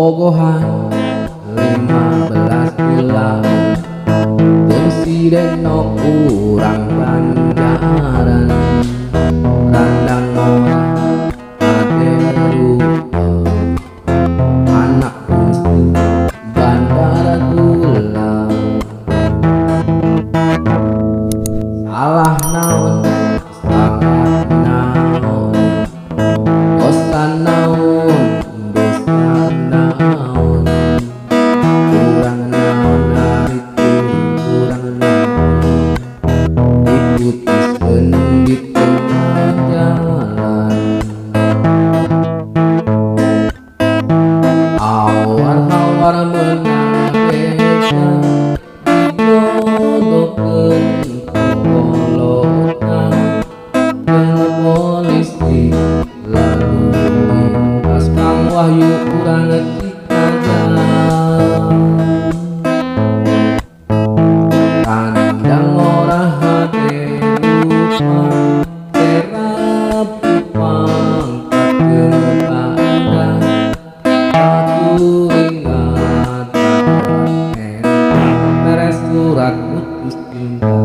bobogohan 15 bulan Presiden no kurang banjaran randang orang ade rupa anak bungsu bandara gula salah naon dosa naon kurang naon hari kurang naon diputuskeun di tengah jalan hawar-hawar meunang beda dijodohkeun ku kolotna jeung polisi lalu lintas Kang Wahyu urang cika jalan kandang ora hade lupa serap pangkat kepada aku ingat beres surat putus cinta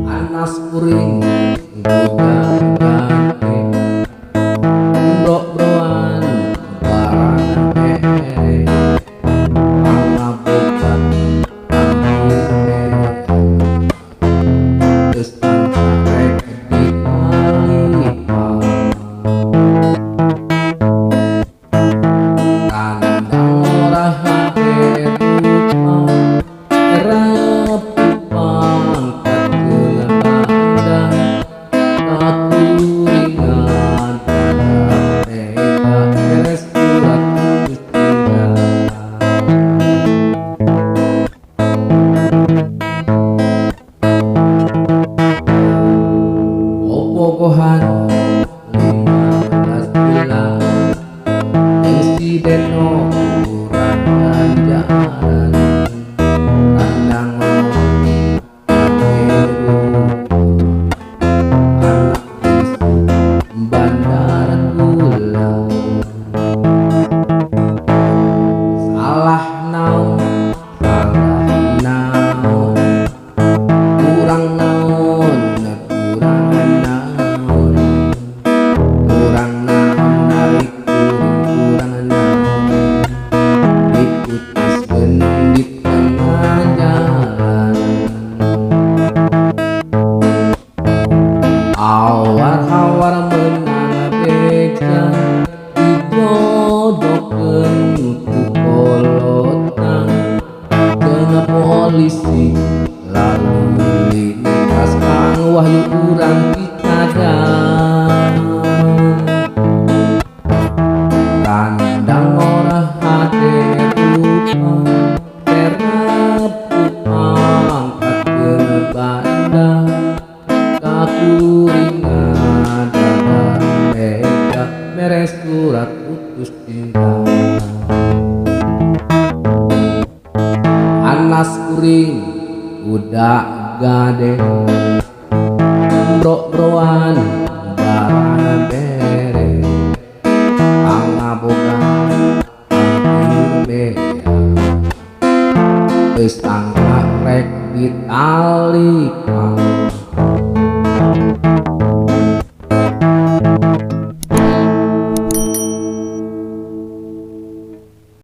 panas kuring gudang-gante bro-broan barang ere pangabogat hampir mere geus rek ditalipah kandang ora hade rupa kerap pangkat kepada aku ingat mereka beres surat putus cinta bobogohan 15 bulan Presiden no kurang ganjaran kandang orang ade rupa anak bungsu bandara gula salah naon kurang naon kurang naon narik kurang naon diputuskeun di tengah jalan hawar-hawar meunang beda dijodohkeun ku kolotna jeung polisi lalu lintas Kang Wahyu urang pitada kandang ora hade rupa serap pangkat kepada kakuringan beda beres surat putus cinta panas kuring udah gade bro-broan barang bere pangabogat hampir beda geus rek ditali